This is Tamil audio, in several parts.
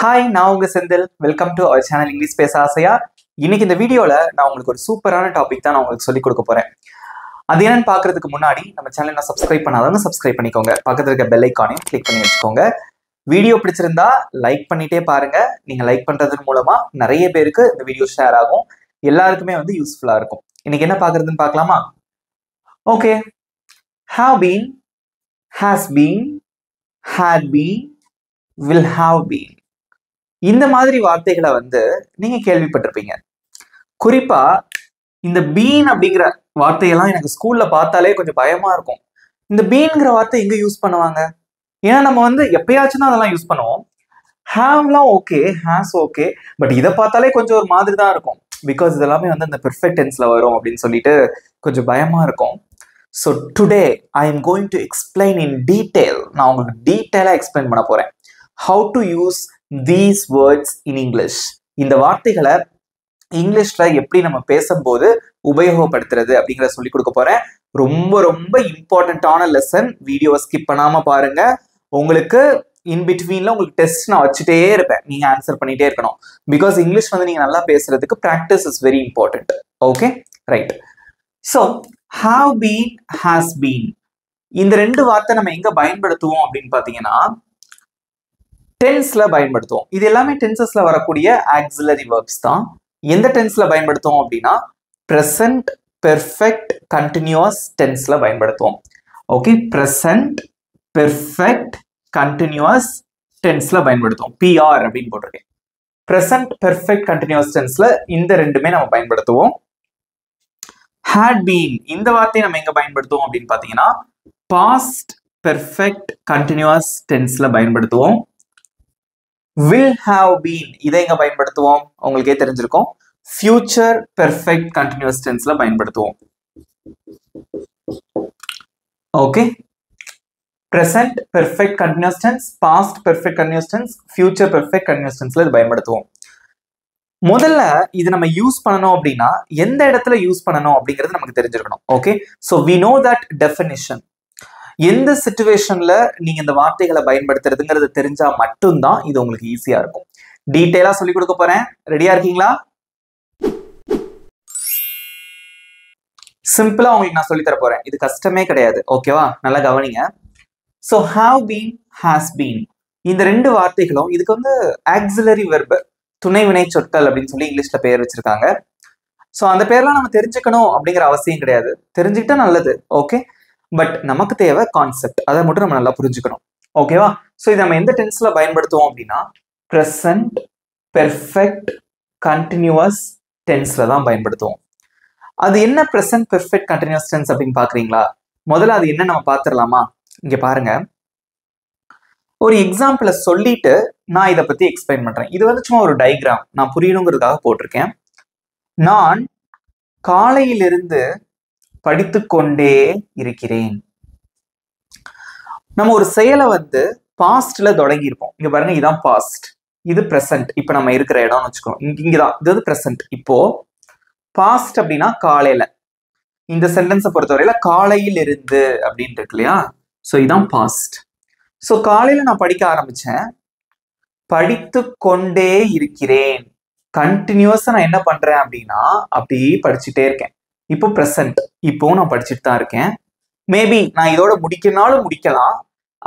ஹாய், நான் உங்க Senthil. Welcome to our channel English பேச ஆசையா. இன்னைக்கு இந்த வீடியோல நான் உங்களுக்கு ஒரு சூப்பரான டாபிக் தான் நான் உங்களுக்கு சொல்லிக் கொடுக்க போறேன். அது என்னன்னு பாக்குறதுக்கு முன்னாடி நம்ம சேனல் நான் சப்ஸ்கிரைப் பண்ணாதவங்க சப்ஸ்கிரைப் பண்ணிக்கோங்க. பக்கத்துல இருக்க பெல் ஐக்கானையும் கிளிக் பண்ணி வச்சுக்கோங்க. வீடியோ பிடிச்சிருந்தா லைக் பண்ணிட்டே பாருங்க. நீங்க லைக் பண்றதன் மூலமா நிறைய பேருக்கு இந்த வீடியோ ஷேர் ஆகும். எல்லாருக்குமே யூஸ்ஃபுல்லா இருக்கும். இன்னைக்கு என்ன பாக்குறதுன்னு பார்க்கலாமா? Okay. Have been, has been, had been, will have been. இந்த மாதிரி வார்த்தைகளை நீங்க கேள்விப்பட்டிருப்பீங்க. குறிப்பா இந்த பீன் அப்படிங்கிற வார்த்தையெல்லாம் எனக்கு ஸ்கூல்ல பார்த்தாலே கொஞ்சம் பயமா இருக்கும். இந்த பீன்ங்கிற வார்த்தை எங்க யூஸ் பண்ணுவாங்க? ஏன்னா நம்ம எப்பயாச்சும் தான் அதெல்லாம் யூஸ் பண்ணுவோம். ஹாவ்லாம் ஓகே, ஹாஸ் ஓகே, பட் இதை பார்த்தாலே கொஞ்சம் ஒரு மாதிரி தான் இருக்கும். பிகாஸ் இதெல்லாமே இந்த பெர்ஃபெக்ட் டென்ஸ்ல வரும் அப்படின்னு சொல்லிட்டு கொஞ்சம் பயமா இருக்கும். So today I am going to explain in detail. நான் உங்களுக்கு டீட்டெயிலாக எக்ஸ்பிளைன் பண்ண போறேன். How to use these words in English. இந்த வார்த்தைகளை இங்கிலீஷ்ல எப்படி நம்ம பேசும்போது உபயோகப்படுத்துறது அப்படிங்கிறத சொல்லி கொடுக்க போறேன். ரொம்ப ரொம்ப இம்பார்ட்டன்டான லெசன். வீடியோவை ஸ்கிப் பண்ணாம பாருங்க. உங்களுக்கு இன் பிட்வீன்ல உங்களுக்கு டெஸ்ட் நான் வச்சுட்டே இருப்பேன். நீங்க ஆன்சர் பண்ணிட்டே இருக்கணும். பிகாஸ் இங்கிலீஷ் நீங்க நல்லா பேசுறதுக்கு practice is very important. Okay, right. So have been, has been, இந்த ரெண்டு வார்த்தை நம்ம எங்க பயன்படுத்துவோம் அப்படின்னு பாத்தீங்கன்னா டென்ஸ்ல பயன்படுத்துவோம். இது எல்லாமே டென்சஸ்ல வரக்கூடிய ஆக்சிலரி வெர்ப்ஸ் தான். எந்த டென்ஸ்ல பயன்படுத்துவோம் அப்படின்னா present perfect continuous டென்ஸ்ல பயன்படுத்துவோம். ஓகே, present perfect continuous டென்ஸ்ல பயன்படுத்துவோம். PR அப்படின்னு போட்டிருக்கேன். present perfect continuous டென்ஸ்ல இந்த ரெண்டுமே நம்ம பயன்படுத்துவோம். had been இந்த வார்த்தையை நம்ம எங்க பயன்படுத்துவோம் அப்படின்னு பாத்தீங்கன்னா past perfect continuous டென்ஸ்ல பயன்படுத்துவோம். will have been இதை எங்க பயன்படுத்துவோம்? உங்களுக்கே தெரிஞ்சிருக்கும். future perfect continuous டென்ஸ்ல பயன்படுத்துவோம். Okay, present perfect continuous tense, past perfect continuous tense, future perfect continuous tenseல இது பயன்படுத்துவோம். முதல்ல இது நம்ம யூஸ் பண்ணணும் அப்படின்னா எந்த இடத்துல யூஸ் பண்ணணும் அப்படிங்கிறது நமக்கு தெரிஞ்சிருக்கணும். Okay, so we know that definition. எந்த சிச்சுவேஷன்ல நீங்க இந்த வார்த்தைகளை பயன்படுத்துறதுங்கிறது தெரிஞ்சா மட்டும்தான் இது உங்களுக்கு ஈஸியா இருக்கும். டீட்டெயிலா சொல்லி கொடுக்க போறேன். ரெடியா இருக்கீங்களா? சிம்பிளா உங்களுக்கு நான் சொல்லி தர போறேன். இது கஷ்டமே கிடையாது. ஓகேவா? நல்லா கவனிங்க. So have been, has been இந்த ரெண்டு வார்த்தைகளும் இதுக்கு ஆக்சிலரி வெர்பு, துணை வினை சொற்கள் அப்படின்னு சொல்லி இங்கிலீஷ்ல பேர் வச்சிருக்காங்க. ஸோ அந்த பேர்லாம் நம்ம தெரிஞ்சுக்கணும் அப்படிங்கிற அவசியம் கிடையாது. தெரிஞ்சுக்கிட்டா நல்லது. ஓகே, பட் நமக்கு தேவை கான்செப்ட். அதை மட்டும் நம்ம நல்லா புரிஞ்சுக்கணும். ஓகேவா? ஸோ இதை நம்ம எந்த டென்ஸ்ல பயன்படுத்துவோம் அப்படின்னா ப்ரெசன்ட் பெர்ஃபெக்ட் கண்டினியூவஸ் டென்ஸ்ல தான் பயன்படுத்துவோம். அது என்ன ப்ரெசன்ட் பெர்ஃபெக்ட் கண்டினியூவஸ் டென்ஸ் அப்படின்னு பாக்குறீங்களா? முதல்ல அது என்ன நம்ம பார்த்துடலாமா? இங்க பாருங்க, ஒரு எக்ஸாம்பிளை சொல்லிட்டு நான் இதை பத்தி எக்ஸ்பிளைன் பண்றேன். இது சும்மா ஒரு டயக்ராம், நான் புரியணுங்கிறதுக்காக போட்டிருக்கேன். நான் காலையிலிருந்து படித்து கொண்டே இருக்கிறேன். நம்ம ஒரு செயலை பாஸ்ட்ல தொடங்கி இருப்போம். இங்க பாருங்க, இதான் பாஸ்ட், இது பிரசன்ட். இப்ப நம்ம இருக்கிற இடம்னு வச்சுக்கோம். இங்கதான் இது பிரசன்ட். இப்போ பாஸ்ட் அப்படின்னா காலையில. இந்த சென்டென்ஸை பொறுத்தவரையில காலையில் இருந்து அப்படின்னு இருக்கு இல்லையா? ஸோ இதான் பாஸ்ட். ஸோ காலையில நான் படிக்க ஆரம்பிச்சேன். படித்து கொண்டே இருக்கிறேன். கண்டினியூஸா நான் என்ன பண்றேன் அப்படின்னா அப்படியே படிச்சுட்டே இருக்கேன். இப்போ ப்ரெசன்ட், இப்போவும் நான் படிச்சுட்டு தான் இருக்கேன். மேபி நான் இதோட முடிக்கனாலும் முடிக்கலாம்,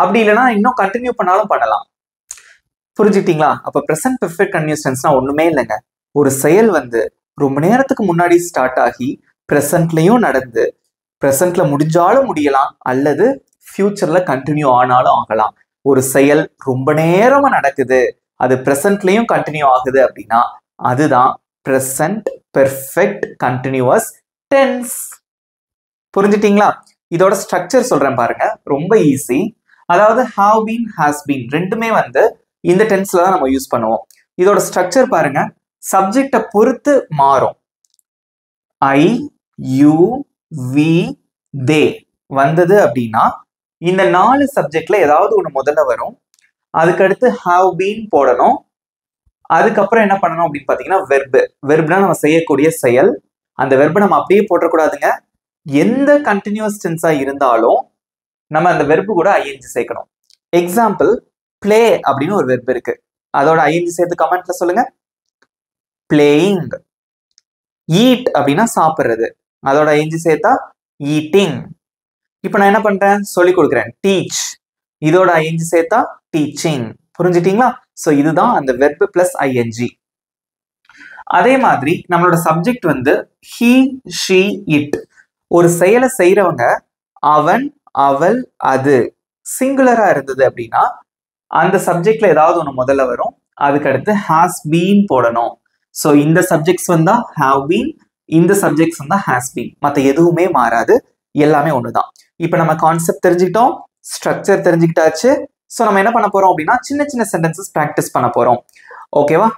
அப்படி இல்லைன்னா இன்னும் கண்டினியூ பண்ணாலும் பண்ணலாம். புரிஞ்சுக்கிட்டீங்களா? அப்ப ப்ரெசன்ட் பெர்ஃபெக்ட் கண்டினியூஸ் டென்ஸ்னா ஒண்ணுமே இல்லைங்க. ஒரு செயல் ரொம்ப நேரத்துக்கு முன்னாடி ஸ்டார்ட் ஆகி ப்ரெசன்ட்லயும் நடந்து ப்ரெசன்ட்ல முடிஞ்சாலும் முடியலாம், அல்லது ஃபியூச்சர்ல கண்டினியூ ஆனாலும் ஆகலாம். ஒரு செயல் ரொம்ப நேரமா நடக்குது, அது ப்ரெசன்ட்லயும் கண்டினியூ ஆகுது அப்படின்னா அதுதான் ப்ரெசன்ட் பெர்ஃபெக்ட் கண்டினியூவஸ் டென்ஸ். புரிஞ்சுட்டீங்களா? இதோட ஸ்ட்ரக்சர் சொல்றேன் பாருங்க, ரொம்ப ஈஸி. அதாவது have been, has been ரெண்டுமே இந்த டென்ஸ்ல தான் நம்ம யூஸ் பண்ணுவோம். இதோட ஸ்ட்ரக்சர் பாருங்க, சப்ஜெக்டை பொறுத்து மாறும். ஐ, யூ, வி, தே வந்தது அப்படின்னா இந்த 4 சப்ஜெக்ட்ல ஏதாவது ஒண்ணு முதல்ல வரும். அதுக்கடுத்து have been போடணும். அதுக்கப்புறம் என்ன பண்ணணும் அப்படின்னு பாத்தீங்கன்னா வெர்பு. வெர்ப்னா நம்ம செய்யக்கூடிய செயல். அந்த வெர்பை நம்ம அப்படியே போட்டக்கூடாதுங்க. எந்த கண்டினியூஸ் டென்ஸா இருந்தாலும் நம்ம அந்த வெர்பு கூட ஐஎன்ஜி சேர்க்கணும். எக்ஸாம்பிள், பிளே அப்படின்னு ஒரு வெர்ப் இருக்கு. அதோட ஐஎன்ஜி சேர்த்து கமெண்ட்ல சொல்லுங்க. பிளேயிங். ஈட் அப்படின்னா சாப்பிட்றது, அதோட ஐஎன்ஜி சேர்த்தா ஈட்டிங். இப்போ நான் என்ன பண்றேன், சொல்லி கொடுக்குறேன். டீச், இதோட ஐஎன்ஜி சேர்த்தா டீச்சிங். புரிஞ்சுட்டீங்களா? ஸோ இதுதான் அந்த வெர்ப் பிளஸ் ஐஎன்ஜி. அதே மாதிரி நம்மளோட சப்ஜெக்ட் வந்து ஹி, ஷி, இட். ஒரு செயலை செய்யறவங்க அவன், அவள், அது சிங்குலரா இருந்தது அப்படின்னா அந்த சப்ஜெக்ட்ல ஏதாவது ஒன்று முதல்ல வரும், அதுக்கு அடுத்து ஹாஸ் பீன் போடணும். ஸோ இந்த சப்ஜெக்ட்ஸ் வந்தா ஹாவ் பீன், இந்த சப்ஜெக்ட்ஸ் வந்தா ஹாஸ் பீன். மற்ற எதுவுமே மாறாது, எல்லாமே ஒண்ணுதான். இப்போ நம்ம கான்செப்ட் தெரிஞ்சுக்கிட்டோம், ஸ்ட்ரக்சர் தெரிஞ்சுக்கிட்டாச்சு. ஸோ நம்ம என்ன பண்ண போறோம் அப்படின்னா சின்ன சின்ன சென்டென்சஸ் ப்ராக்டிஸ் பண்ண போறோம். ஓகேவா?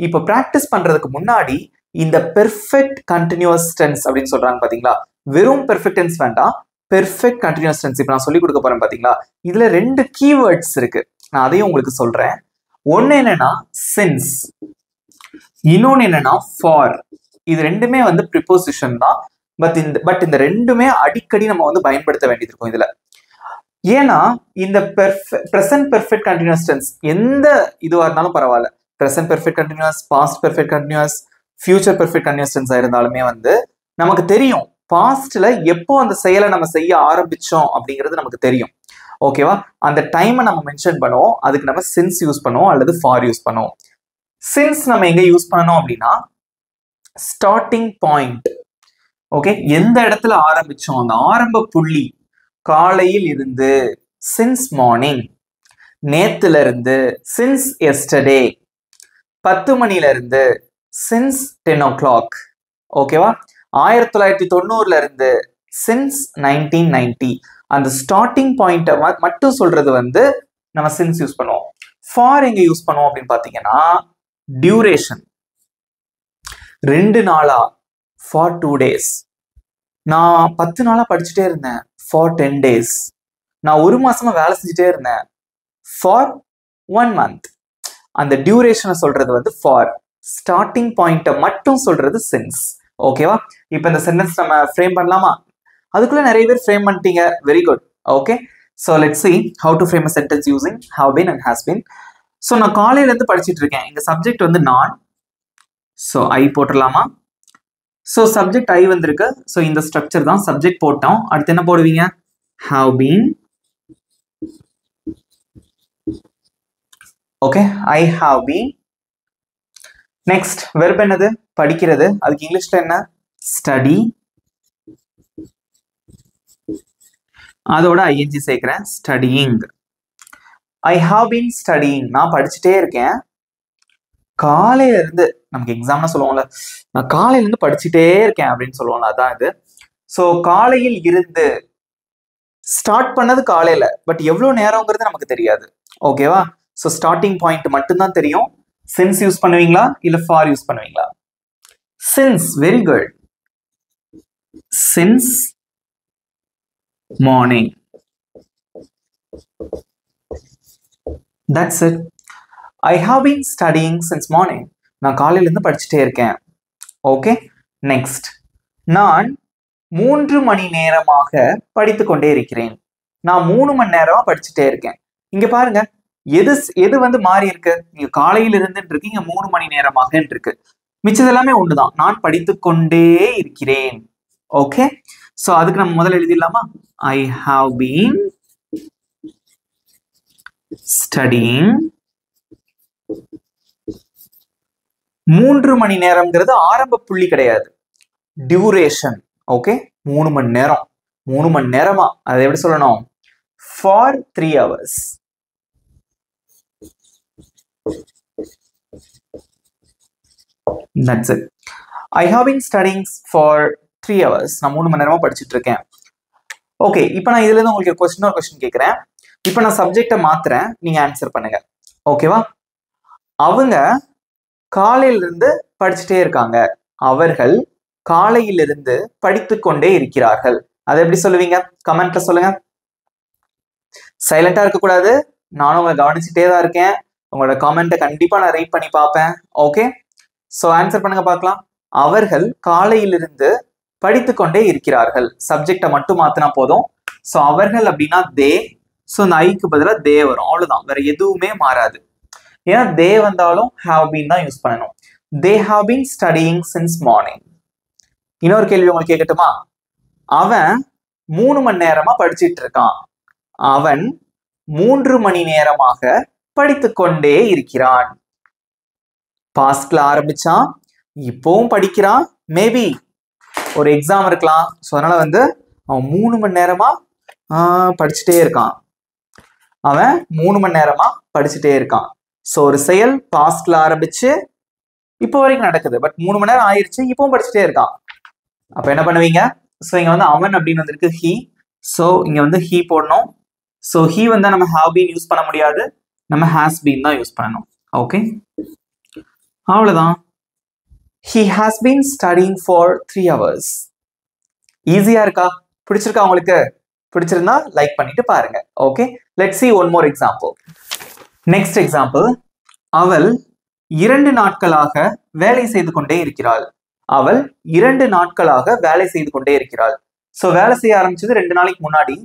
இப்போ ப்ராக்டிஸ் பண்றதுக்கு முன்னாடி இந்த பெர்ஃபெக்ட் கண்டினியூஸ் டென்ஸ் அப்படின்னு சொல்றாங்க பாத்தீங்களா, வெறும் பெர்ஃபெக்ட் டென்ஸ் வேண்டாம், பெர்ஃபெக்ட் கண்டினியூஸ் டென்ஸ் இப்போ நான் சொல்லி கொடுக்க போறேன் பாத்தீங்களா. இதுல 2 கீவேர்ட்ஸ் இருக்கு, நான் அதையும் உங்களுக்கு சொல்றேன். ஒன்னு என்னன்னா சின்ஸ், இன்னொன்னு என்னன்னா ஃபார். இது ரெண்டுமே வந்து ப்ரிப்போசிஷன் தான். பட் இந்த ரெண்டுமே அடிக்கடி நம்ம வந்து பயன்படுத்த வேண்டியது இருக்கும் இதுல. ஏன்னா இந்த ப்ரெசன்ட் பெர்ஃபெக்ட் கண்டினியூஸ் டென்ஸ் எந்த இதுவா இருந்தாலும் பரவாயில்ல, present perfect continuous, past perfect continuous, future perfect continuous டென்ஸா இருந்தாலுமே வந்து நமக்கு தெரியும் பாஸ்ட்ல எப்போ அந்த செயலை நம்ம செய்ய ஆரம்பிச்சோம் அப்படிங்கிறது நமக்கு தெரியும். ஓகேவா? அந்த டைமை நம்ம மென்ஷன் பண்ணுவோம், அதுக்கு நம்ம சின்ஸ் யூஸ் பண்ணுவோம் அல்லது ஃபார் யூஸ் பண்ணுவோம். சின்ஸ் நம்ம எங்க யூஸ் பண்ணணும் அப்படின்னா ஸ்டார்டிங் பாயிண்ட். ஓகே, எந்த இடத்துல ஆரம்பிச்சோம், அந்த ஆரம்ப புள்ளி. காலையில் இருந்து சின்ஸ் மார்னிங், நேத்துல இருந்து சின்ஸ் எஸ்டர்டே, 10 மணில இருந்து சின்ஸ் 10 o'clock. ஓகேவா? 1990ல இருந்து சின்ஸ் 1990. அந்த ஸ்டார்டிங் பாயிண்ட்டை மட்டும் சொல்றது வந்து நம்ம சின்ஸ் யூஸ் பண்ணுவோம். ஃபார் எங்க யூஸ் பண்ணுவோம் அப்படின்னு பாத்தீங்கன்னா டியூரேஷன். 2 நாளா, ஃபார் 2 days. நான் 10 நாளா படிச்சுட்டே இருந்தேன், ஃபார் 10 days. நான் 1 மாசமா வேலை செஞ்சுட்டே இருந்தேன், ஃபார் 1 month. அந்த டியூரேஷனை சொல்றது வந்து ஃபார், ஸ்டார்டிங் பாயிண்ட்டை மட்டும் சொல்றது சின்ஸ். ஓகேவா? இப்போ இந்த சென்டென்ஸ் நம்ம ஃப்ரேம் பண்ணலாமா? அதுக்குள்ள நிறைய பேர் ஃப்ரேம் பண்ணிட்டீங்க, very good. Okay, so let's see how to frame a sentence using have been and has been. So நான் காலையில இருந்து படிச்சுட்டு இருக்கேன், இந்த சப்ஜெக்ட் வந்து நான். ஸோ ஐ போட்டுடலாமா? ஸோ சப்ஜெக்ட் ஐ வந்திருக்கு. ஸோ இந்த ஸ்ட்ரக்சர் தான், சப்ஜெக்ட் போட்டோம். அடுத்து என்ன போடுவீங்க? have been. Okay, I have been. Next verb என்னது? படிக்கிறது. அதுக்கு இங்கிலீஷ்ல என்ன? ஸ்டடி. அதோட ஐஎன்ஜி சேர்க்கிறேன், studying. I have been studying. நான் படிச்சுட்டே இருக்கேன் காலையில இருந்து. நமக்கு எக்ஸாம்னா சொல்லுவோம்ல, நான் காலையில இருந்து படிச்சுட்டே இருக்கேன் அப்படின்னு சொல்லுவோம்ல, அதான் இது. ஸோ காலையில் இருந்து ஸ்டார்ட் பண்ணது காலையில, பட் எவ்வளவு நேரம்ங்கிறது நமக்கு தெரியாது. ஓகேவா? ஸோ ஸ்டார்டிங் பாயிண்ட் மட்டும்தான் தெரியும். சின்ஸ் யூஸ் பண்ணுவீங்களா இல்ல ஃபார் யூஸ் பண்ணுவீங்களா? Since, very good. Since morning. That's it. I have been studying since morning. நான் காலையில இருந்து படிச்சுட்டே இருக்கேன். Okay, next. நான் 3 மணி நேரமாக படித்துக் கொண்டே இருக்கிறேன். நான் 3 மணி நேரமா படிச்சுட்டே இருக்கேன். இங்க பாருங்க, எது வந்து மாறி இருக்கு? நீங்க காலையில இருந்து இருக்கு, இங்க 3 மணி நேரமாக இருக்கு. மிச்சது எல்லாமே ஒண்ணுதான், நான் படித்துக் கொண்டே இருக்கிறேன். ஓகே, சோ அதுக்கு நம்ம முதல்ல எழுதிடலாமா? I have been studying. 3 மணி நேரம்ங்கிறது ஆரம்ப புள்ளி கிடையாது, டியூரேஷன். ஓகே, 3 மணி நேரம், 3 மணி நேரமா, அதை எப்படி சொல்லணும்? For 3 hours. That's it. I have been studying for 3 hours. நான் 3 மணி நேரமா படிச்சுட்டு இருக்கேன். ஓகே, இப்போ நான் இதுல இருந்து உங்களுக்கு கொஸ்டின் கேட்கிறேன். இப்போ நான் சப்ஜெக்டை மாத்துறேன், நீங்க ஆன்சர் பண்ணுங்க. ஓகேவா? அவங்க காலையிலிருந்து படிச்சுட்டே இருக்காங்க. அவர்கள் காலையிலிருந்து படித்துக் கொண்டே இருக்கிறார்கள். அதை எப்படி சொல்லுவீங்க? கமெண்ட்ல சொல்லுங்க. சைலண்டா இருக்கக்கூடாது, நானும் உங்களை கவனிச்சுட்டே தான் இருக்கேன். உங்களோட கமெண்ட்டை கண்டிப்பா நான் ரீட் பண்ணி பார்ப்பேன். ஓகே, ஸோ ஆன்சர் பண்ணுங்க பார்க்கலாம். அவர்கள் காலையிலிருந்து படித்துக் கொண்டே இருக்கிறார்கள். சப்ஜெக்டை மட்டும் மாத்தினா போதும். ஸோ அவர்கள் அப்படின்னா தே. ஸோ இந்த ஐக்கு பதிலாக தே வரும், அவ்வளவுதான், வேற எதுவுமே மாறாது. ஏன்னா தே வந்தாலும் have been தான் யூஸ் பண்ணணும். They have been studying since morning. இன்னொரு கேள்வி உங்களுக்கு கேட்கட்டுமா? அவன் 3 மணி நேரமா படிச்சிட்டு இருக்கான். அவன் 3 மணி நேரமாக படித்துக் கொண்டே இருக்கிறான். பாஸ்ட்ல ஆரம்பிச்சான், இப்பவும் படிக்கிறான். மேபி ஒரு எக்ஸாம் இருக்கலாம். ஸோ அதனால வந்து அவன் 3 மணி நேரமா படிச்சுட்டே இருக்கான். அவன் 3 மணி நேரமா படிச்சுட்டே இருக்கான். ஸோ ஒரு செயல் பாஸ்ட்ல ஆரம்பிச்சு இப்போ வரைக்கும் நடக்குது. பட் 3 மணி நேரம் ஆயிடுச்சு, இப்பவும் படிச்சுட்டே இருக்கான். அப்ப என்ன பண்ணுவீங்க? ஸோ இங்க வந்து அவன் அப்படின்னு வந்திருக்கு he. ஸோ இங்க வந்து he போடணும். ஸோ he வந்து நம்ம have been யூஸ் பண்ண முடியாது, நம்ம has been தான் யூஸ் பண்ணணும். ஓகே, அவ்வளவுதான். He has been studying for 3 hours. ஈஸியா இருக்கா? பிடிச்சிருக்கா உங்களுக்கு? பிடிச்சிருந்தா லைக் பண்ணிட்டு பாருங்க. Okay, let's see one more example. Next example. அவள் 2 நாட்களாக வேலை செய்து கொண்டே இருக்கிறாள். அவள் 2 நாட்களாக வேலை செய்து கொண்டே இருக்கிறாள். ஸோ வேலை செய்ய ஆரம்பிச்சது 2 நாளைக்கு முன்னாடி.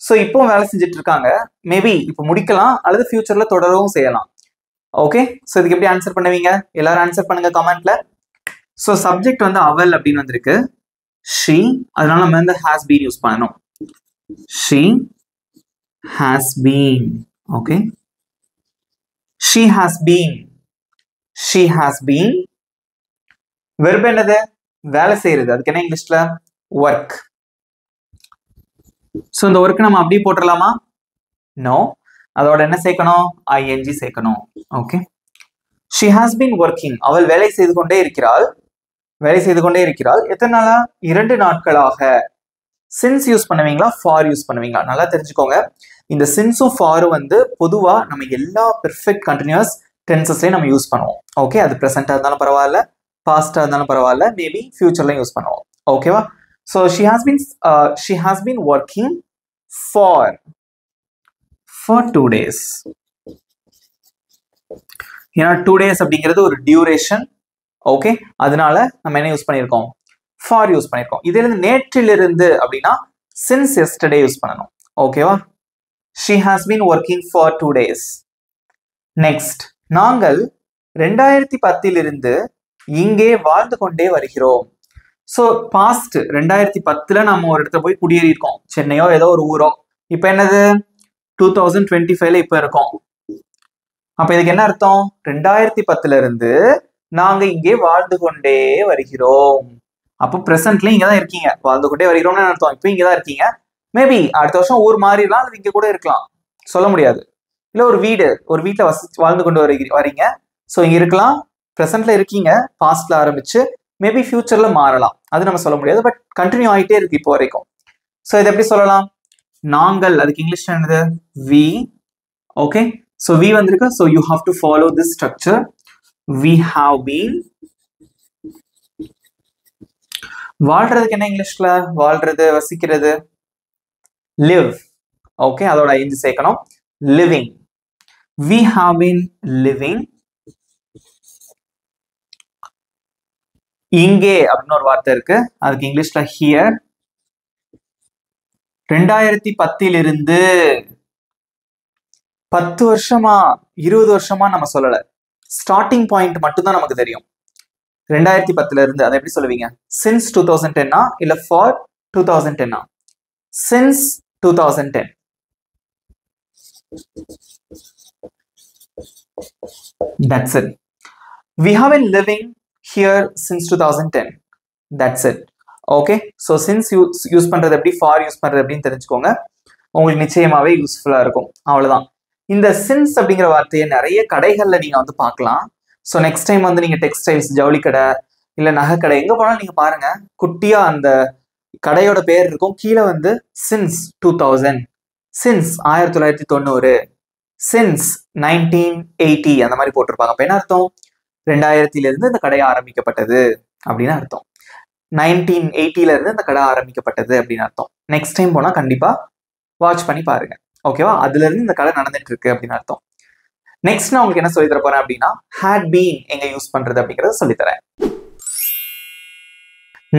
ஸோ இப்போ வேலை செஞ்சுட்டு இருக்காங்க. மேபி இப்போ முடிக்கலாம் அல்லது ஃபியூச்சர்ல தொடரவும் செய்யலாம். ஓகே, ஸோ இதுக்கு எப்படி ஆன்சர் பண்ணுவீங்க? எல்லாரும் ஆன்சர் பண்ணுங்க கமெண்ட்ல. ஸோ சப்ஜெக்ட் வந்து அவள் அப்படின்னு வந்திருக்கு, she. அதனால நம்ம வந்து has been யூஸ் பண்ணணும். she has been. Okay, she has been. she has been. Verb என்னது? வேலை செய்யறது. அதுக்கு என்ன இங்கிலீஷ்ல? ஒர்க். ஸோ இந்த ஒர்க் நம்ம அப்படியே போட்டுடலாமா? நோ, அதோட என்ன சேர்க்கணும்? ing சேர்க்கணும். Okay, she has been working. அவள் வேலை செய்து கொண்டே இருக்கிறாள். வேலை செய்து கொண்டே இருக்கிறாள். எத்தனை நாளா? 2 நாட்களாக. சின்ஸ் யூஸ் பண்ணுவீங்களா, ஃபார் யூஸ் பண்ணுவீங்களா? நல்லா தெரிஞ்சுக்கோங்க. இந்த சின்ஸும் ஃபாரும் வந்து பொதுவா நம்ம எல்லா பெர்ஃபெக்ட் கண்டினியூஸ் டென்சஸ்லயும் நம்ம யூஸ் பண்ணுவோம். ஓகே, அது ப்ரெசென்டா இருந்தாலும் பரவாயில்ல, பாஸ்டா இருந்தாலும் பரவாயில்ல, மேபி ஃபியூச்சர்லயும் யூஸ் பண்ணுவோம். ஓகேவா? So she has been working for 2 days. ஏன்னா 2 days அப்படிங்கிறது ஒரு டியூரேஷன். ஓகே, அதனால நம்ம என்ன யூஸ் பண்ணியிருக்கோம்? ஃபார் யூஸ் பண்ணியிருக்கோம். இதுல இருந்து நேற்றிலிருந்து அப்படின்னா since yesterday யூஸ் பண்ணணும். ஓகேவா? she has been working for 2 days. Next, நாங்கள் 2010 இங்கே வாழ்ந்து கொண்டே வருகிறோம். ஸோ பாஸ்ட் 2010 நம்ம ஒரு இடத்துல போய் குடியேறி இருக்கோம், சென்னையோ ஏதோ ஒரு ஊரோ. இப்போ என்னது? 2025 இப்போ இருக்கோம். அப்ப இதுக்கு என்ன அர்த்தம்? 2010 நாங்க இங்கே வாழ்ந்து கொண்டே வருகிறோம். அப்போ பிரசன்ட்ல இங்கதான் இருக்கீங்க, வாழ்ந்து கொண்டே வருகிறோம்னு அர்த்தம். இப்போ இங்கதான் இருக்கீங்க. மேபி அடுத்த வருஷம் ஊர் மாறிடலாம், அது இங்க கூட இருக்கலாம், சொல்ல முடியாது. இல்ல ஒரு வீட்டுல வாழ்ந்து கொண்டு வரீங்க. ஸோ இங்க இருக்கலாம், பிரசன்ட்ல இருக்கீங்க, பாஸ்ட்ல ஆரம்பிச்சு மேபி ஃபியூச்சர்ல மாறலாம், அது நம்ம சொல்ல முடியாது. பட் கண்டினியூ ஆகிட்டே இருக்கு இப்போ வரைக்கும். ஸோ இதை எப்படி சொல்லலாம்? நாங்கள், அதுக்கு இங்கிலீஷ் என்னது? we. ஓகே, ஸோ we வந்திருக்கு. So you have to follow this structure. we have been. வாழ்றதுக்கு என்ன இங்கிலீஷ்ல? வாழ்றது, வசிக்கிறது, live. ஓகே, அதோட ing சேர்க்கணும். living. we have been living. இங்கே அப்படின்னு ஒரு வார்த்தை இருக்கு, அதுக்கு இங்கிலீஷ்ல here. 2010 10 வருஷமா 20 வருஷமா நம்ம சொல்லல, ஸ்டார்டிங் பாயிண்ட் மட்டும் தான் நமக்கு தெரியும். 2010 அதை எப்படி சொல்லுவீங்க? since 2010 இல்ல for 2010? since 2010. That's it. We have been living here since 2010. That's it. Okay, so since use பண்றது எப்படி, for யூஸ் பண்றது எப்படின்னு தெரிஞ்சுக்கோங்க, உங்களுக்கு நிச்சயமாவே யூஸ்ஃபுல்லா இருக்கும். அவ்வளவுதான். இந்த since அப்படிங்கிற வார்த்தையை நிறைய கடைகள்ல நீங்க வந்து பார்க்கலாம். ஸோ நெக்ஸ்ட் டைம் வந்து நீங்க டெக்ஸ்டைல்ஸ், ஜவுளி கடை இல்ல நகை கடை எங்க போனாலும் நீங்க பாருங்க, குட்டியா அந்த கடையோட பேர் இருக்கும், கீழே வந்து since 2000, since 1990, since 1980 அந்த மாதிரி போட்டிருப்பாங்க. அப்ப என்ன அர்த்தம்? 2000 இந்த கடை ஆரம்பிக்கப்பட்டது அப்படின்னு அர்த்தம். 1980 இந்த கடை ஆரம்பிக்கப்பட்டது அப்படின்னு அர்த்தம். நெக்ஸ்ட் டைம் போனா கண்டிப்பா வாட்ச் பண்ணி பாருங்க. ஓகேவா? அதுல இருந்து இந்த கடை நடந்துட்டு இருக்கு அப்படின்னு அர்த்தம். நெக்ஸ்ட் நான் உங்களுக்கு என்ன சொல்லி தர போறேன் அப்படின்னா, had been எங்க யூஸ் பண்றது அப்படிங்கறத சொல்லித்தரேன்.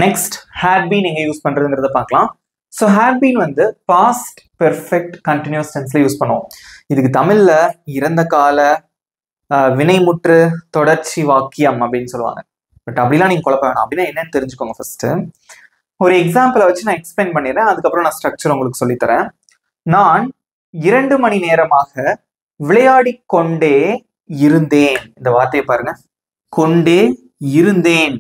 நெக்ஸ்ட் had been எங்க யூஸ் பண்றதுங்கிறத பார்க்கலாம். ஸோ had been வந்து பாஸ்ட் பெர்ஃபெக்ட் கண்டினியூஸ் டென்ஸ்ல யூஸ் பண்ணுவோம். இதுக்கு தமிழ்ல இறந்த கால, வினைமுற்று தொடர்ச்சி வாக்கியம் அப்படின்னு சொல்லுவாங்க. பட் அப்படிலாம் நீங்க குழப்ப வேணாம். அப்படின்னா என்னன்னு தெரிஞ்சுக்கோங்க. ஃபர்ஸ்ட் ஒரு எக்ஸாம்பிளை வச்சு நான் எக்ஸ்பிளைன் பண்ணிடுறேன். அதுக்கப்புறம் நான் ஸ்ட்ரக்சர் உங்களுக்கு சொல்லித்தரேன். நான் 2 மணி நேரமாக விளையாடி கொண்டே இருந்தேன். இந்த வார்த்தையை பாருங்க, கொண்டே இருந்தேன்.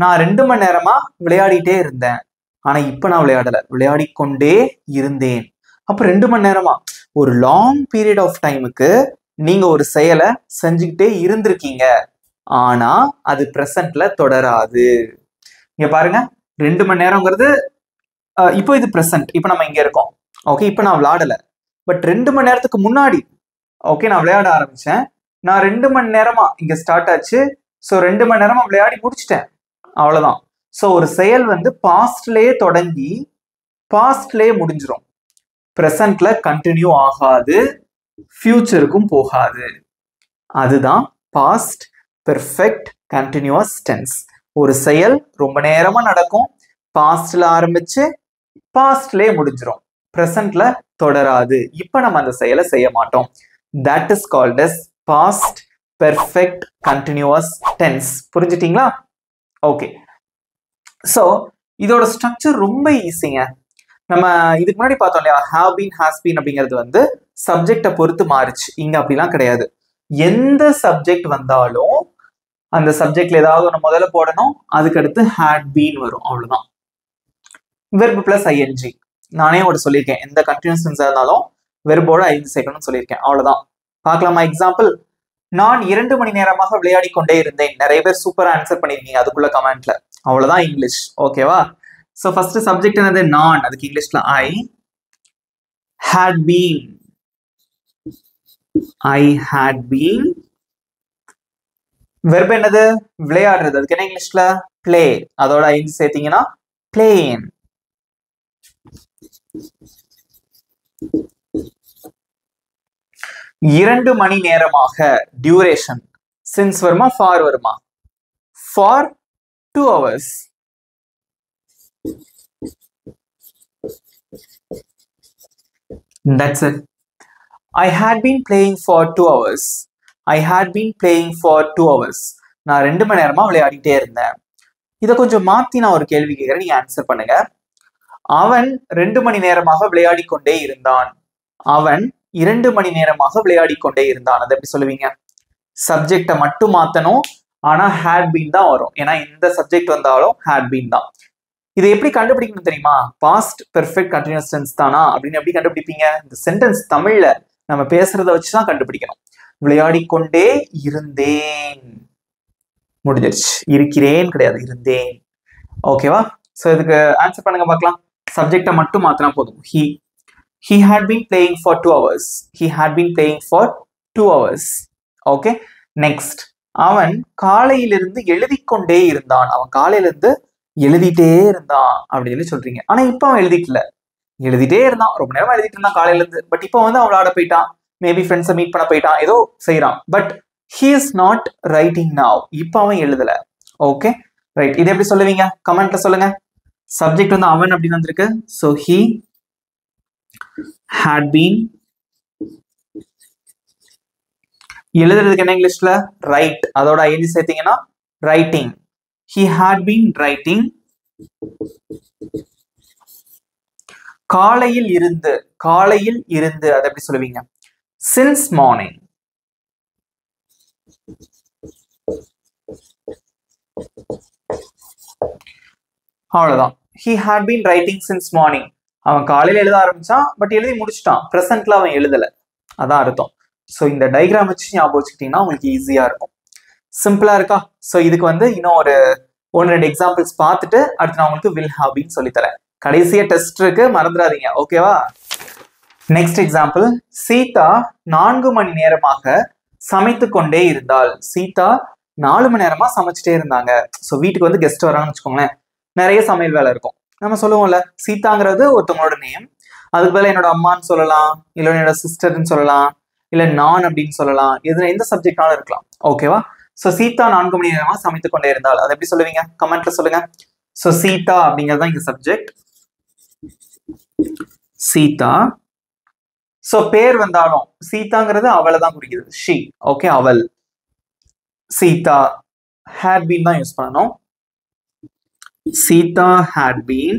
நான் 2 மணி நேரமா விளையாடிட்டே இருந்தேன். ஆனா இப்ப நான் விளையாடல, விளையாடி கொண்டே இருந்தேன். அப்ப 2 மணி நேரமா ஒரு லாங் பீரியட் ஆஃப் டைமுக்கு நீங்க ஒரு செயலை செஞ்சுக்கிட்டே இருந்திருக்கீங்க. ஆனா அது பிரசன்ட்ல தொடராது. இங்க பாருங்க, 2 மணி நேரம்ங்கிறது இப்போ இது பிரசன்ட். இப்போ நம்ம இங்க இருக்கோம். ஓகே, இப்போ நான் விளையாடல. பட் 2 மணி நேரத்துக்கு முன்னாடி ஓகே நான் விளையாட ஆரம்பிச்சேன். நான் 2 மணி நேரமா இங்க ஸ்டார்ட் ஆச்சு. ஸோ 2 மணி நேரமா விளையாடி முடிச்சிட்டேன். அவ்வளவுதான். ஸோ ஒரு செயல் வந்து பாஸ்ட்லயே தொடங்கி பாஸ்ட்லயே முடிஞ்சிடும். பிரசன்ட்ல கண்டினியூ ஆகாது, ஃபியூச்சருக்கும் போகாது. அதுதான் பாஸ்ட் பெர்ஃபெக்ட் கண்டினியூஸ் டென்ஸ். ஒரு செயல் ரொம்ப நேரமா நடக்கும், பாஸ்ட்ல ஆரம்பிச்சு பாஸ்ட்லயே முடிஞ்சிடும், பிரசன்ட்ல தொடராது. இப்ப நம்ம அந்த செயலை செய்ய மாட்டோம். That is called as past perfect continuous tense. புரிஞ்சுட்டீங்களா? ஓகே, ஸோ இதோட ஸ்ட்ரக்சர் ரொம்ப ஈஸிங்க. நம்ம இதுக்கு முன்னாடி பார்த்தோம் இல்லையா, ஹேவ் பீன் ஹாஸ் பீன் அப்படிங்கிறது வந்து சப்ஜெக்டை பொறுத்து மாறுச்சு. இங்க அப்படிலாம் கிடையாது. எந்த சப்ஜெக்ட் வந்தாலும் அந்த சப்ஜெக்ட்ல ஏதாவது ஒன்று முதல்ல போடணும், அதுக்கு அடுத்து ஹேட் பீன் வரும், அவ்வளவுதான். Verb plus ING. நானே ஒரு சொல்லியிருக்கேன், எந்த கண்டினியூஸ் டென்ஸா இருந்தாலும் வெர்போட ஐஎன்ஜி சேர்க்கணும்னு சொல்லியிருக்கேன், அவ்வளவுதான். பார்க்கலாமா எக்ஸாம்பிள்? நான் 2 மணி நேரமாக விளையாடி கொண்டே இருந்தேன். நிறைய பேர் சூப்பரா ஆன்சர் பண்ணிருக்கீங்க அதுக்குள்ள கமெண்ட்ல. அவ்வளவுதான் இங்கிலீஷ். ஓகேவா? ஸோ ஃபர்ஸ்ட் சப்ஜெக்ட் என்னது? நான். அதுக்கு இங்கிலீஷ்ல I. Had been, I had been. Verb என்னது? விளையாடுறது. அதுக்கு என்ன இங்கிலீஷ்ல? பிளே. அதோட ஐஎன்ஜி சேர்த்தீங்கன்னா பிளேன். இரண்டு மணி நேரமாக, டியூரேஷன். சின்ஸ் வருமா ஃபார் வருமா? For 2 hours. That's it. I had been playing for 2 hours. I had been playing for 2 hours. நான் 2 மணி நேரமா விளையாடிட்டே இருந்தேன். இதை கொஞ்சம் மாத்தி நான் ஒரு கேள்வி கேட்கிறேன், நீங்க ஆன்சர் பண்ணுங்க. அவன் 2 மணி நேரமாக விளையாடி கொண்டே இருந்தான். அவன் 2 மணி நேரமாக விளையாடி கொண்டே இருந்தான். அதை எப்படி சொல்லுவீங்க? சப்ஜெக்டை மட்டும் மாத்தணும், ஆனா ஹேட் பீன் தான் வரும். ஏன்னா இந்த சப்ஜெக்ட் வந்தாலும் ஹேட் பீன் தான். இதை எப்படி கண்டுபிடிக்கணும் தெரியுமா? பாஸ்ட் பெர்ஃபெக்ட் கண்டினியூஸ் டென்ஸ் தானா அப்படின்னு எப்படி கண்டுபிடிப்பீங்க? இந்த சென்டென்ஸ் தமிழ்ல நம்ம பேசுறத வச்சுதான் கண்டுபிடிக்கணும். விளையாடி கொண்டே இருந்தேன், முடிஞ்சிருச்சு. இருக்கிறேன் கிடையாது, இருந்தேன். ஓகேவா? சோ இதுக்கு ஆன்சர் பண்ணுங்க பார்க்கலாம். சப்ஜெக்டை மட்டும் மாத்தினா போதும். He had been playing for 2 hours. He had been playing for 2 hours. Okay. Next. அவன் காலையிலிருந்து எழுதிக்கொண்டே இருந்தான். அவன் காலையிலிருந்து எழுதிட்டே இருந்தான் அப்படின்னு சொல்றீங்க. ஆனா இப்ப அவன் எழுதிக்கல, எழுதிட்டே இருந்தான். ரொம்ப நேரமா எழுதிட்டு இருந்தான் காலையில இருந்து. பட் இப்போ வந்து அவன் விளையாட போயிட்டான், மேபி ஃப்ரெண்ட்ஸை மீட் பண்ண போயிட்டான், ஏதோ செய்யறான். But he is not writing now. இப்ப அவன் எழுதல. Okay right. இது எப்படி சொல்லுவீங்க? கமெண்ட்ல சொல்லுங்க. சப்ஜெக்ட் வந்து அவன் அப்படின்னு வந்திருக்கு. So he had been. எழுதுறதுக்கு என்ன இங்கிலீஷ்ல? ரைட். அதோட ஐஎன்ஜி சேர்த்தீங்கன்னா writing. He had been writing. காலையில் இருந்து, காலையில் இருந்து அதை எப்படி சொல்லுவீங்க? Since morning. அவ்வளவுதான். He had been writing since morning. அவன் காலையில எழுத ஆரம்பிச்சான், பட் எழுதி முடிச்சிட்டான். பிரசன்ட்ல அவன் எழுதல, அதான் அர்த்தம். ஸோ இந்த டைகிராம் வச்சு ஞாபகம் வச்சுக்கிட்டீங்கன்னா உங்களுக்கு ஈஸியா இருக்கும். சிம்பிளா இருக்கா? ஸோ இதுக்கு வந்து இன்னும் ஒரு 1-2 எக்ஸாம்பிள்ஸ் பார்த்துட்டு அடுத்து நான் உங்களுக்கு வில் ஹேவ் பீன் சொல்லித்தரேன். கடைசியா டெஸ்ட் இருக்கு, மறந்துடாதீங்க. ஓகேவா? Next example. சீதா 4 மணி நேரமாக சமைத்து கொண்டே இருந்தாள். சீதா 4 மணி நேரமா சமைச்சிட்டே இருந்தாங்க. ஸோ வீட்டுக்கு வந்து கெஸ்ட் வராங்கன்னு வச்சுக்கோங்களேன், நிறைய சமையல் வேலை இருக்கும். நம்ம சொல்லுவோம்ல, சீதாங்கிறது ஒருத்தவங்களோட நேம். அதுக்கு பதிலா என்னோட அம்மான்னு சொல்லலாம், இல்லை என்னோட சிஸ்டர்ன்னு சொல்லலாம், இல்ல நான் அப்படின்னு சொல்லலாம். எதுல எந்த சப்ஜெக்டாலும் இருக்கலாம். ஓகேவா? சோ சீதா 4 மணி நேரமா சமைத்து கொண்டே இருந்தால் அதை எப்படி சொல்லுவீங்க? கமெண்ட்ல சொல்லுங்க. சோ சீதா அப்படிங்கிறது தான் இங்க சப்ஜெக்ட். சீதா. சோ பேர் வந்தாலும் சீதாங்கிறது அவளை தான் குறிக்குது, ஷி. ஓகே, அவள். சீதா had been தான் யூஸ் பண்ணணும். Sita had been.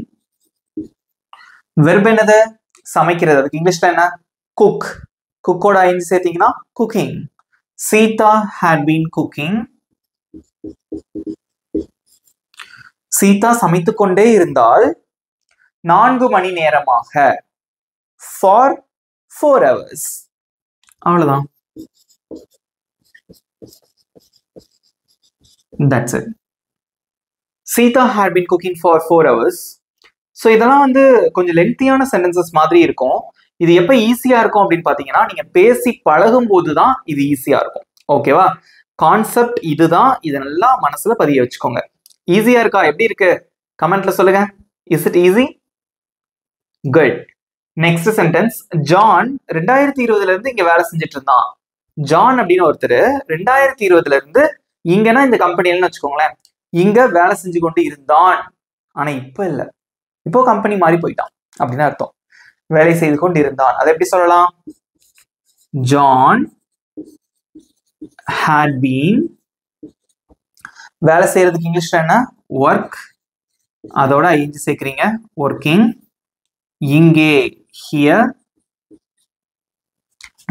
வெர்ப் என்னது? சமைக்கிறது. அதுக்கு இங்கிலீஷ்ல என்ன? cook. குக்கோட ஐந்து சேர்த்தீங்கன்னா cooking. Sita had been cooking. Sita சமைத்துக் கொண்டே இருந்தால் 4 மணி நேரமாக for 4 hours. அவ்வளவுதான். That's it. Sita had been cooking for 4 hours. So இதெல்லாம் வந்து கொஞ்சம் லென்த்தியான சென்டென்சஸ் மாதிரி இருக்கும். இது எப்போ ஈஸியா இருக்கும் அப்படின்னு பார்த்தீங்கன்னா, நீங்க பேசி பழகும் போது தான் இது ஈஸியா இருக்கும். ஓகேவா? கான்செப்ட் இதுதான். இதை நல்லா மனசுல பதிய வச்சுக்கோங்க. ஈஸியா இருக்கா? எப்படி இருக்கு? கமெண்ட்ல சொல்லுங்க. Is it easy? Good. Next sentence. John 2020ல இருந்து இங்க வேலை செஞ்சுட்டு இருந்தான். ஜான் அப்படின்னு ஒருத்தர் 2020ல இருந்து இங்கன்னா இந்த கம்பெனிலன்னு வச்சுக்கோங்களேன், இங்க வேலை செஞ்சு கொண்டு இருந்தான். ஆனா இப்ப இல்ல, இப்போ கம்பெனி மாறி போயிட்டான் அப்படின்னு அர்த்தம். வேலை செய்து கொண்டு இருந்தான். அதை எப்படி சொல்லலாம்? John had been. வேலை செய்யறதுக்கு இங்கிலீஷ்ல என்ன? ஒர்க். அதோட ஐந்து சேர்க்கிறீங்க, ஒர்க்கிங். இங்கே ஹியர்.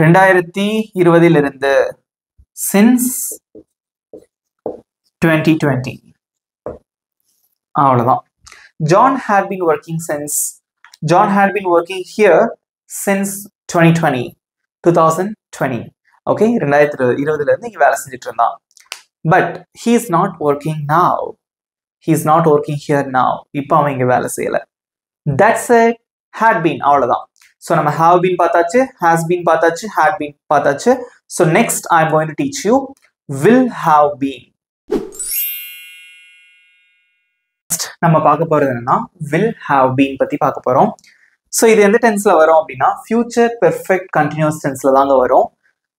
2020 இருந்து சின்ஸ் 2020. அவ்வளவுதான். John had been working here since 2020. Okay, 2020ல இருந்து இங்க வேலை செஞ்சுட்டு இருந்தான். But he is not working now. He is not working here now. இப்போ அவன் இங்க வேலை செய்யல. That's it. Had been. அவ்வளவுதான். So நம்ம have been பார்த்தாச்சு, has been பார்த்தாச்சு, had been பார்த்தாச்சு. So next I am going to teach you will have been. நம்ம பார்க்க போறது என்னன்னா will have been பத்தி பார்க்க போறோம். ஸோ இது எந்த டென்ஸ்ல வரும் அப்படின்னா ஃபியூச்சர் பெர்ஃபெக்ட் கண்டினியூஸ் டென்ஸ்ல தாங்க வரும்.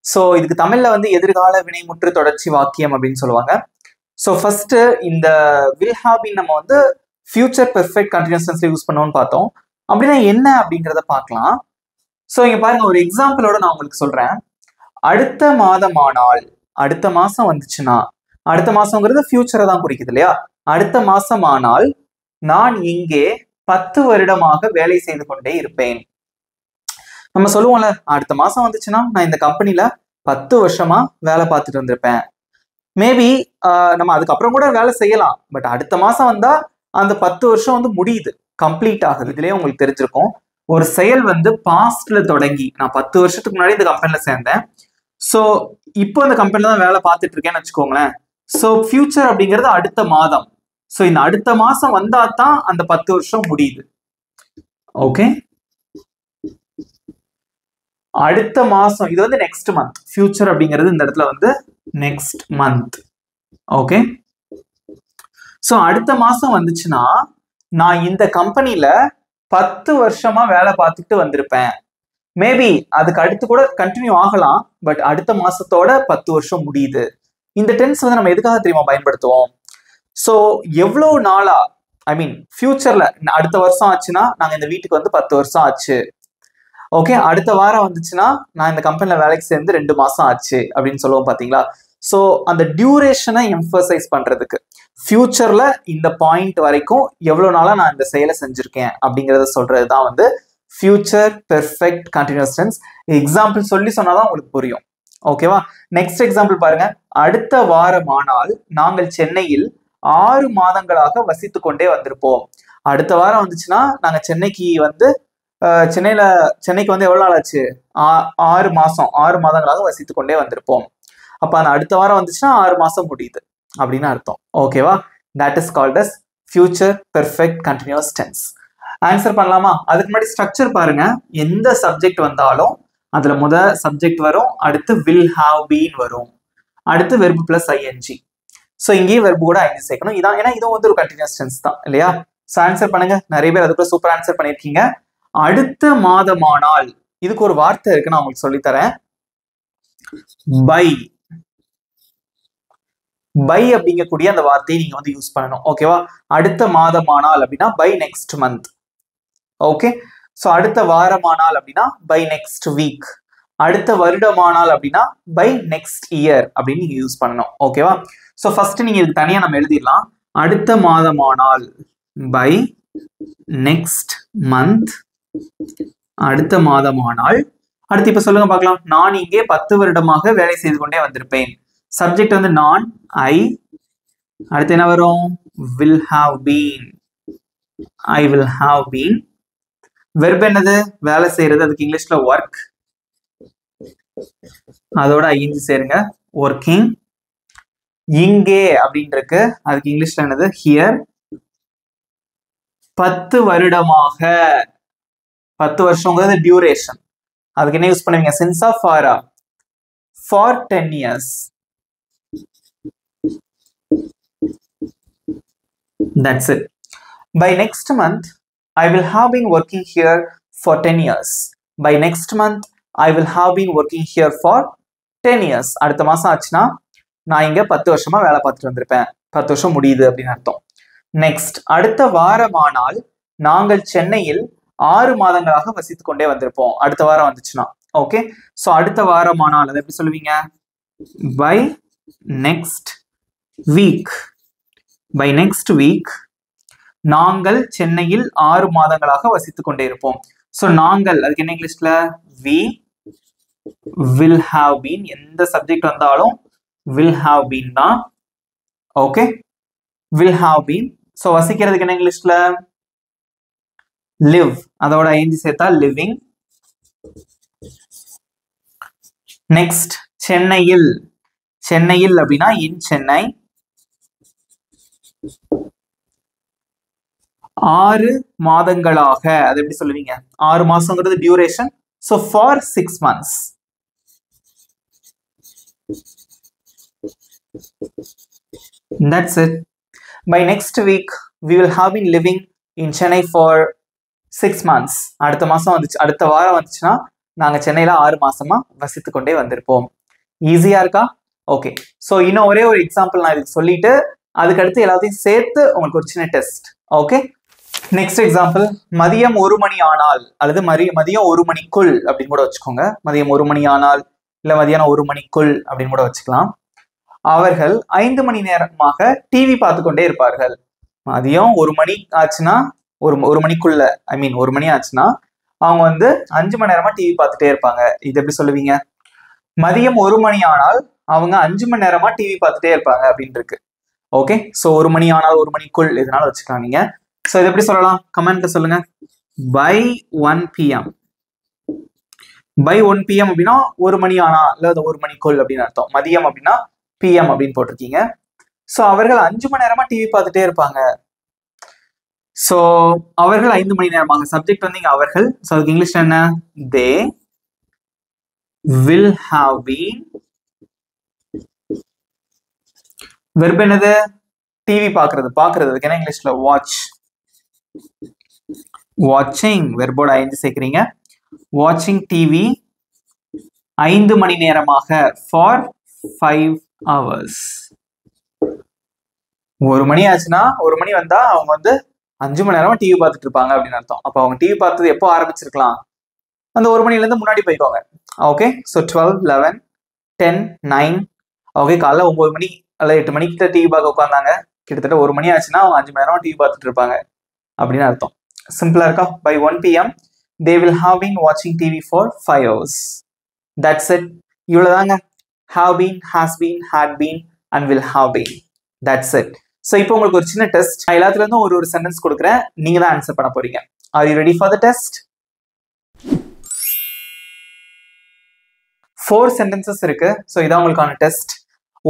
ஸோ இதுக்கு தமிழ்ல வந்து எதிர்கால வினைமுற்று தொடர்ச்சி வாக்கியம் அப்படின்னு சொல்லுவாங்க. ஸோ ஃபர்ஸ்ட் இந்த will have been நம்ம வந்து ஃபியூச்சர் பெர்ஃபெக்ட் கண்டினியூஸ் டென்ஸ்ல யூஸ் பண்ணுவோம்னு பார்த்தோம். அப்படின்னா என்ன அப்படிங்கிறத பார்க்கலாம். ஸோ இங்க பாருங்க, ஒரு எக்ஸாம்பிளோட நான் உங்களுக்கு சொல்றேன். அடுத்த மாதமானால், அடுத்த மாசம் வந்துச்சுன்னா, அடுத்த மாசம்ங்கிறது ஃபியூச்சரை தான் குறிக்குது இல்லையா? அடுத்த மாசமானால் நான் இங்கே 10 வருடமாக வேலை செய்து கொண்டே இருப்பேன். நம்ம சொல்லுவோம்ல, அடுத்த மாசம் வந்துச்சுன்னா நான் இந்த கம்பெனில 10 வருஷமா வேலை பார்த்துட்டு வந்திருப்பேன். மேபி நம்ம அதுக்கப்புறம் கூட வேலை செய்யலாம். பட் அடுத்த மாசம் வந்தா அந்த 10 வருஷம் வந்து முடியுது, கம்ப்ளீட் ஆகுது. இதுலயே உங்களுக்கு தெரிஞ்சிருக்கும், ஒரு செயல் வந்து பாஸ்ட்ல தொடங்கி நான் 10 வருஷத்துக்கு முன்னாடி இந்த கம்பெனில சேர்ந்தேன். ஸோ இப்போ இந்த கம்பெனில தான் வேலை பார்த்துட்டு இருக்கேன்னு வச்சுக்கோங்களேன். ஸோ ஃபியூச்சர் அப்படிங்கிறது அடுத்த மாதம். ஸோ இந்த அடுத்த மாசம் வந்தா தான் அந்த 10 வருஷம் முடியுது. ஓகே, அடுத்த மாசம் இது வந்து நெக்ஸ்ட் மந்த். ஃபியூச்சர் அப்படிங்கிறது இந்த இடத்துல வந்து நெக்ஸ்ட் மந்த். ஓகே, ஸோ அடுத்த மாசம் வந்துச்சுன்னா நான் இந்த கம்பெனில 10 வருஷமா வேலை பார்த்துட்டு வந்திருப்பேன். மேபி அதுக்கு அடுத்து கூட கண்டினியூ ஆகலாம். பட் அடுத்த மாசத்தோட 10 வருஷம் முடியுது. இந்த டென்ஸ் வந்து நம்ம எதுக்காக தெரியுமா பயன்படுத்துவோம்? ஸோ எவ்வளோ நாளா, ஐ மீன் ஃபியூச்சர்ல அடுத்த வருஷம் ஆச்சுன்னா நாங்கள் இந்த வீட்டுக்கு வந்து 10 வருஷம் ஆச்சு. ஓகே, அடுத்த வாரம் வந்துச்சுன்னா நான் இந்த கம்பெனில வேலைக்கு சேர்ந்து 2 மாசம் ஆச்சு அப்படின்னு சொல்லுவோம் பாத்தீங்களா? ஸோ அந்த டியூரேஷனை எம்பசைஸ் பண்றதுக்கு ஃபியூச்சர்ல இந்த பாயிண்ட் வரைக்கும் எவ்வளவு நாளா நான் இந்த செயலை செஞ்சிருக்கேன் அப்படிங்கறத சொல்றது தான் வந்து future perfect continuous tense. Example சொல்லி சொன்னாதான் உங்களுக்கு புரியும். ஓகேவா? நெக்ஸ்ட் எக்ஸாம்பிள் பாருங்க. அடுத்த வாரமானால் நாங்கள் சென்னையில் 6 மாதங்களாக வசித்து கொண்டே வந்திருப்போம். அடுத்த வாரம் வந்துச்சுன்னா நாங்க சென்னைக்கு வந்து சென்னைக்கு வந்து எவ்வளவு நாள் ஆச்சு? 6 மாதங்களாக வசித்து கொண்டே வந்திருப்போம். அப்ப அந்த அடுத்த வாரம் வந்துச்சுன்னா 6 மாசம் முடியுது அப்படின்னு அர்த்தம். ஓகேவா? That is called as future perfect continuous tense. Answer பண்ணலாமா? அதுக்கு முன்னாடி ஸ்ட்ரக்சர் பாருங்க. எந்த சப்ஜெக்ட் வந்தாலும் அதுல சப்ஜெக்ட் வரும், அடுத்து வில் ஹாவ் பீன் வரும், அடுத்து வெர்பு பிளஸ் ஐஎன்ஜி. ஸோ இங்கேயும் வெர்பு கூட ஐஎன்ஜி சேர்க்கணும். இதான், ஏன்னா இதுவும் வந்து ஒரு கண்டினியூஸ் டென்ஸ் தான் இல்லையா? ஸோ ஆன்சர் பண்ணுங்க. நிறைய பேர் அதுக்குள்ள சூப்பர் ஆன்சர் பண்ணியிருக்கீங்க. அடுத்த மாதமானால் இதுக்கு ஒரு வார்த்தை இருக்கு, நான் உங்களுக்கு சொல்லித்தரேன். பை. பை அப்படிங்கக்கூடிய அந்த வார்த்தையை நீங்க வந்து யூஸ் பண்ணணும். ஓகேவா? அடுத்த மாதமானால் அப்படின்னா by next month. Okay, so அடுத்த வாரமானால் அப்படின்னா பை நெக்ஸ்ட் வீக். அடுத்த வருடமானால் அப்படின்னா பை நெக்ஸ்ட் இயர் அப்படின்னு நீங்க யூஸ் பண்ணணும். ஓகேவா? ஸோ ஃபர்ஸ்ட் நீங்க இது தனியா நம்ம எழுதிடலாம். அடுத்த மாதமானால் பை நெக்ஸ்ட் மந்த், அடுத்த மாதமானால். அடுத்து இப்ப சொல்லுங்க பார்க்கலாம். நான் இங்கே 10 வருடமாக வேலை செய்து கொண்டே வந்திருப்பேன். சப்ஜெக்ட் வந்து நான், ஐ. அடுத்து என்ன வரும்? will have been. I will have been. Verb என்னது? வேலை செய்யறது. அதுக்கு இங்கிலீஷ்ல ஒர்க். அதோட ஐஎன்ஜி சேருங்க. ஒர்க்கிங். இங்கே அப்படின்னு இருக்கு. அதுக்கு இங்கிலீஷ்ல என்னது? ஹியர். 10 வருடமாக. 10 வருஷங்கிறது டியூரேஷன். அதுக்கு என்ன யூஸ் பண்ணுவீங்க? since ah for ah? for 10 years. That's it. By next month, I will have been working here for 10 years. By next month, I will have been working here for 10 years. அடுத்த மாசம் ஆச்சுன்னா நான் இங்க 10 வருஷமா வேலை பார்த்துட்டு வந்திருப்பேன். 10 வருஷம் முடியுது அப்படின்னு அர்த்தம். நெக்ஸ்ட், அடுத்த வாரமானால் நாங்கள் சென்னையில் 6 மாதங்களாக வசித்துக் கொண்டே வந்திருப்போம். அடுத்த வாரம் வந்துச்சுன்னா. ஓகே, ஸோ அடுத்த வாரமானால் அதை எப்படி சொல்லுவீங்க? By next week. By next week நாங்கள் சென்னையில் 6 மாதங்களாக வசித்துக் கொண்டே இருப்போம். ஸோ நாங்கள், அதுக்கு என்ன இங்கிலீஷ்ல? we will have been. எந்த சப்ஜெக்ட் வந்தாலும் will have been தான். Okay, will have been. So வசிக்கிறதுக்கு என்ன இங்கிலீஷ்ல? live. அதோட ஐஎன்ஜி சேர்த்தா living. நெக்ஸ்ட், சென்னையில். சென்னையில் அப்படின்னா இன் சென்னை. 6 மாதங்களாக அது எப்படி சொல்லுவீங்க? 6 மாசங்கிறது duration. So for 6 months. That's it. By next week, we will have been living in Chennai for 6 months. அடுத்த மாசம் வந்துச்சு, அடுத்த வாரம் வந்துச்சுன்னா நாங்க சென்னையில 6 மாசமா வசித்து கொண்டே வந்திருப்போம். ஈஸியா இருக்கா? ஓகே, ஸோ இன்னும் ஒரே ஒரு எக்ஸாம்பிள் நான் இதுக்கு சொல்லிட்டு அதுக்கடுத்து எல்லாத்தையும் சேர்த்து உங்களுக்கு ஒரு சின்ன டெஸ்ட். Okay, next example. மதியம் 1 மணி ஆனால், அல்லது மதியம் 1 மணிக்குள் அப்படின்னு கூட வச்சுக்கோங்க. மதியம் 1 மணி ஆனால் இல்ல மதியானம் 1 மணிக்குள் அப்படின்னு கூட வச்சுக்கலாம். அவர்கள் 5 மணி நேரமாக டிவி பார்த்து கொண்டே இருப்பார்கள். மதியம் 1 மணி ஆச்சுன்னா, ஒரு மணிக்குள்ள, ஐ மீன் 1 மணி ஆச்சுன்னா அவங்க வந்து 5 மணி நேரமா டிவி பார்த்துட்டே இருப்பாங்க. இது எப்படி சொல்லுவீங்க? மதியம் 1 மணி ஆனால் அவங்க 5 மணி நேரமா டிவி பார்த்துட்டே இருப்பாங்க அப்படின்னு இருக்கு. ஓகே, ஸோ 1 மணி ஆனால் 1 மணிக்குள் இதனால வச்சுக்கலாம் நீங்க. ஸோ இது எப்படி சொல்லலாம்? கமெண்ட்ல சொல்லுங்க. By 1 PM. பை 1 PM அப்படின்னா 1 மணி ஆனா இல்ல 1 மணிக்குள் அப்படின்னு அர்த்தம். மதியம் அப்படின்னா PM அப்படின்னு போட்டிருக்கீங்க. ஸோ அவர்கள் 5 மணி நேரமா டிவி பார்த்துட்டே இருப்பாங்க. ஸோ அவர்கள் 5 மணி நேரமாக. சப்ஜெக்ட் வந்து இங்க அவர்கள். ஸோ அதுக்கு இங்கிலீஷ் என்ன? they will have been. Verb என்னது? டிவி பார்க்கிறது. பார்க்கிறது என்ன இங்கிலீஷ்ல? வாட்ச். வாட்சிங். வெர்போட 5 சேர்க்கிறீங்க. வாட்சிங் டிவி 5 மணி நேரமாக. For 5 hours. 1 மணி ஆச்சுன்னா, 1 மணி வந்தா அவங்க வந்து 5 மணி நேரமா டிவி பார்த்துட்டு இருப்பாங்க அப்படின்னு அர்த்தம். அப்ப அவங்க டிவி பார்த்தது எப்போ ஆரம்பிச்சிருக்கலாம்? அந்த 1 மணில இருந்து முன்னாடி போய்க்கோங்க. Okay, so 12, 11, 10, 9. ஓகே, காலைல 9 மணி அல்ல 8 மணிக்கிட்ட டிவி பார்க்க உட்காந்தாங்க. கிட்டத்தட்ட 1 மணி ஆச்சுன்னா அவங்க 5 மணி நேரமா டிவி பார்த்துட்டு இருப்பாங்க அப்படின்னு அர்த்தம். சிம்பிளா இருக்கா? By 1 PM they will have been watching TV for 5 hours. That's it. இவ்வளவுதாங்க. have been, has been, had been and will have been. That's it. So இப்போ உங்களுக்கு ஒரு சின்ன டெஸ்ட். எல்லாத்துல இருந்தும் ஒரு சென்டென்ஸ் கொடுக்குறேன். நீங்க தான் ஆன்சர் பண்ண போறீங்க. Are you ready for the test? 4 sentences இருக்கு. ஸோ இதான் உங்களுக்கான டெஸ்ட்.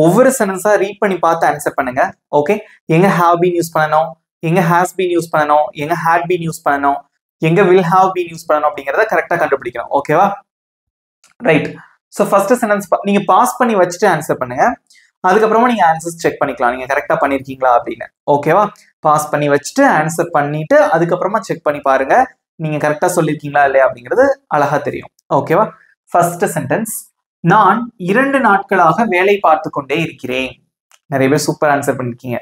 ஒவ்வொரு சென்டென்ஸா ரீட் பண்ணி பார்த்து ஆன்சர் பண்ணுங்க. ஓகே, எங்க have been யூஸ் பண்ணணும், எங்க has been யூஸ் பண்ணணும், எங்க had been யூஸ் பண்ணணும், எங்க will have been யூஸ் பண்ணணும் அப்படிங்கறத கரெக்டா கண்டுபிடிக்கணும். ஓகேவா? ரைட். ஸோ ஃபர்ஸ்ட் சென்டென்ஸ் நீங்க பாஸ் பண்ணி வச்சுட்டு ஆன்சர் பண்ணுங்க. அதுக்கப்புறமா நீங்க ஆன்சர்ஸ் செக் பண்ணிக்கலாம் நீங்க கரெக்டா பண்ணிருக்கீங்களா அப்படின்னு. ஓகேவா? பாஸ் பண்ணி வச்சுட்டு ஆன்சர் பண்ணிட்டு அதுக்கப்புறமா செக் பண்ணி பாருங்க நீங்க கரெக்டா சொல்லிருக்கீங்களா இல்லையா அப்படிங்கிறது அழகா தெரியும். ஓகேவா? First sentence. நான் 2 நாட்களாக வேலை பார்த்து கொண்டே இருக்கிறேன். நிறைய பேர் சூப்பர் ஆன்சர் பண்ணிருக்கீங்க.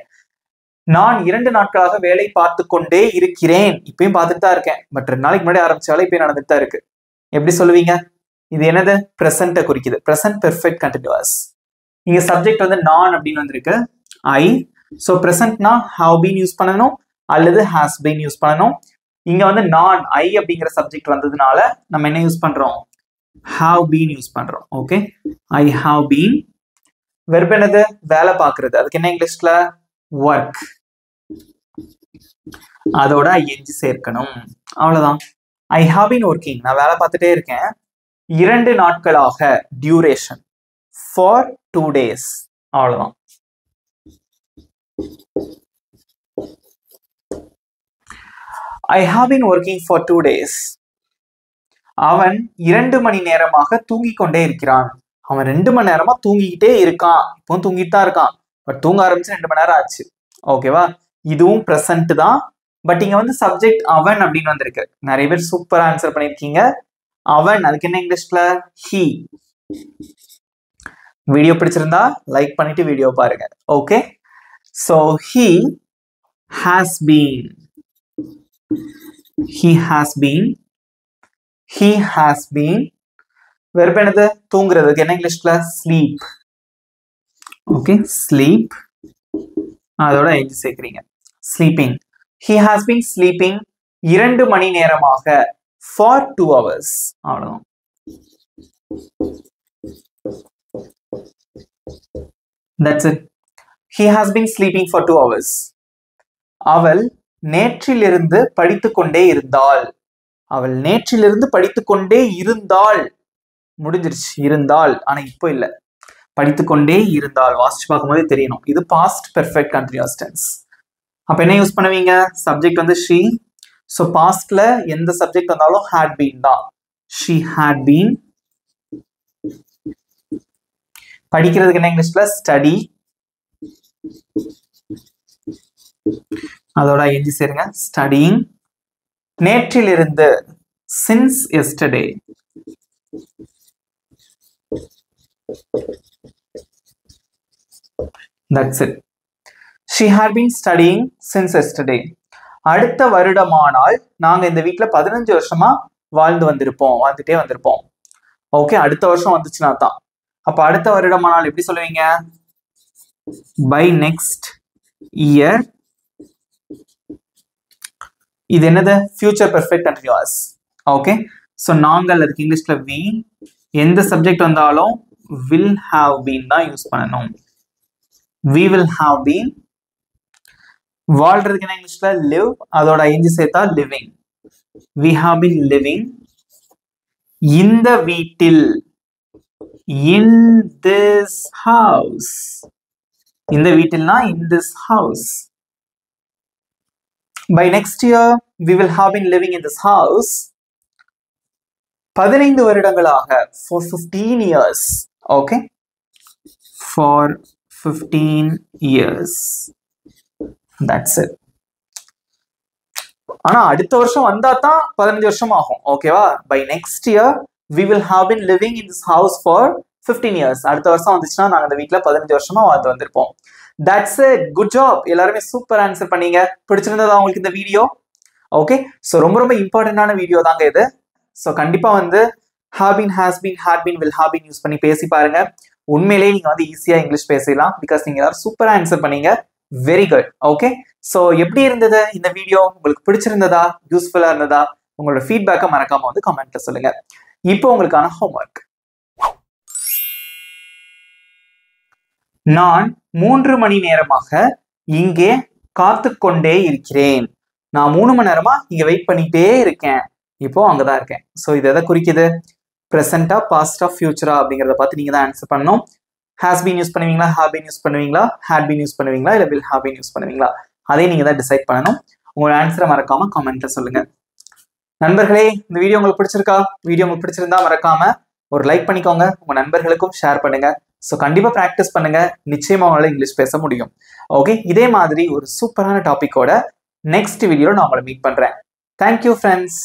நான் 2 நாட்களாக வேலை பார்த்து கொண்டே இருக்கிறேன். இப்பயும் பார்த்துட்டு தான் இருக்கேன். பட் 2 நாளைக்கு முன்னாடி ஆரம்பிச்ச வேலை இப்பயும் நடந்துட்டு தான் இருக்கு. எப்படி சொல்லுவீங்க? இது என்னது பிரசன்ட்டை குறிக்குது பிரசன்ட் பெர்ஃபெக்ட் கண்டினியூஸ் இங்க சப்ஜெக்ட் வந்து நான் அப்படின்னு வந்திருக்கு ஐ ஸோ பிரசன்ட்னா ஹவ் பீன் யூஸ் பண்ணணும் அல்லது ஹாஸ் பீன் யூஸ் பண்ணணும் இங்க வந்து நான் ஐ அப்படிங்கிற சப்ஜெக்ட் வந்ததுனால நம்ம என்ன யூஸ் பண்றோம் have been யூஸ் பண்றோம் okay I have been verb என்னது வேலை பார்க்கிறது அதுக்கு என்ன இங்கிலீஷ்ல ஒர்க் அதோட ing சேர்க்கணும் அவ்வளவுதான் I have been working நான் வேலை பார்த்துட்டே இருக்கேன் 2 நாட்களாக duration for 2 days அவ்வளவுதான் I have been working for 2 days அவன் 2 மணி நேரமாக தூங்கிக் கொண்டே இருக்கிறான் அவன் 2 மணி நேரமா தூங்கிக்கிட்டே இருக்கான் இப்போ தூங்கிட்டு தான் இருக்கான் பட் தூங்க ஆரம்பிச்சு 2 மணி நேரம் ஆச்சு ஓகேவா இதுவும் பிரசன்ட் தான் பட் இங்க வந்து சப்ஜெக்ட் அவன் அப்படின்னு வந்திருக்கு நிறைய பேர் சூப்பரா ஆன்சர் பண்ணிருக்கீங்க அவன் அதுக்கு என்ன இங்கிலீஷ்ல he வீடியோ பிடிச்சிருந்தா லைக் பண்ணிட்டு வீடியோ பாருங்க okay so he has been verb என்னது தூங்குறதுக்கு என்ன இங்கிலீஷ்ல ஸ்லீப் ஓகே ஸ்லீப் அதோட ing சேர்க்கிறீங்க sleeping he has been sleeping 2 மணி நேரமாக for 2 hours அவ்வளவுதான் that's it he has been sleeping for 2 hours அவள் நேற்றிலிருந்து படித்துக்கொண்டே இருந்தாள் முடிஞ்சிருச்சு இருந்தாள் ஆனா இப்போ இல்ல படித்துக்கொண்டே இருந்தாள் வாசிச்சு பார்க்கும்போதே தெரியணும் இது பாஸ்ட் பெர்ஃபெக்ட் கண்டினியூஸ் டென்ஸ் அப்ப என்ன யூஸ் பண்ணுவீங்க சப்ஜெக்ட் வந்து she சோ பாஸ்ட்ல எந்த சப்ஜெக்ட் வந்தாலும் had been தான் she had been படிக்கிறதுக்கு என்ன இங்கிலீஷ்ல ஸ்டடி அதோட ing சேருங்க studying நேற்றிலிருந்து since yesterday that's it she had been studying since yesterday அடுத்த வருடமானால் நாங்க இந்த வீட்ல 15 வருஷமா வாழ்ந்துட்டே வந்திருப்போம் ஓகே அடுத்த வருஷம் வந்துச்சுனா தான் அப்ப அடுத்த வருடமானால் எப்படி சொல்லுவீங்க by next year இது என்னது future perfect continuous okay so நாங்கள் அதுக்கு இங்கிலீஷ்ல we எந்த சப்ஜெக்ட் வந்தாலும் will have been தான் யூஸ் பண்ணணும் we will have been வாழ்றதுக்கு என்ன இங்கிலீஷ்ல live அதோட ing சேர்த்தா living we have been living இந்த வீட்டில் in this house இந்த வீட்டில்னா in this house by next year we will have been living in this house 15 வருடங்களாக for 15 years okay for 15 years that's it ஆனா அடுத்த வருஷம் வந்தா தான் 15 வருஷம் ஆகும் ஓகேவா by next year we will have been living in this house for 15 years அடுத்த வருஷம் வந்துச்சுனா நாங்க இந்த வீட்ல 15 வருஷமா வாழ்ந்து வந்திருப்போம் that's it good job எல்லாரும் சூப்பர் ஆன்சர் பண்ணீங்க பிடிச்சிருந்ததா உங்களுக்கு இந்த வீடியோ ஓகே சோ ரொம்ப இம்பார்ட்டன்ட்டான வீடியோ தாங்க இது சோ கண்டிப்பா வந்து have been has been had been will have been use பண்ணி பேசி பாருங்க உண்மையிலேயே நீங்க வந்து ஈஸியா இங்கிலீஷ் பேசலாம் பிகாஸ் நீங்க எல்லாரும் சூப்பரா ஆன்சர் பண்ணீங்க வெரி குட் ஓகே சோ எப்படி இருந்தது இந்த வீடியோ உங்களுக்கு பிடிச்சிருந்ததா யூஸ்ஃபுல்லா இருந்ததா உங்களோட ஃபீட்பேக்கை மறக்காம வந்து கமெண்ட்ல சொல்லுங்க இப்போ உங்களுக்கான ஹோம்வொர்க் நான் 3 மணி நேரமாக இங்கே காத்து கொண்டே இருக்கிறேன் நான் 3 மணி நேரமா இங்க வெயிட் பண்ணிட்டே இருக்கேன் இப்போ அங்கதான் இருக்கேன் சோ இது எதை குறிக்குது பிரசன்டா பாஸ்டா ஃபியூச்சரா அப்படிங்கறத பார்த்து நீங்க தான் ஆன்சர் பண்ணணும் has been யூஸ் பண்ணுவீங்களா have been யூஸ் பண்ணுவீங்களா had been யூஸ் பண்ணுவீங்களா இல்ல will have been யூஸ் பண்ணுவீங்களா அதை நீங்க தான் டிசைட் பண்ணணும் உங்களோட ஆன்சரை மறக்காம கமெண்ட்ல சொல்லுங்க நண்பர்களே இந்த வீடியோ உங்களுக்கு பிடிச்சிருக்கா வீடியோ உங்களுக்கு பிடிச்சிருந்தா மறக்காம ஒரு லைக் பண்ணிக்கோங்க உங்க நண்பர்களுக்கும் ஷேர் பண்ணுங்க சோ கண்டிப்பா பிராக்டிஸ் பண்ணுங்க நிச்சயமா உங்களால இங்கிலீஷ் பேச முடியும் ஓகே இதே மாதிரி ஒரு சூப்பரான டாபிக்கோட நெக்ஸ்ட் வீடியோல நான் உங்களை மீட் பண்றேன் தேங்க்யூ ஃப்ரெண்ட்ஸ்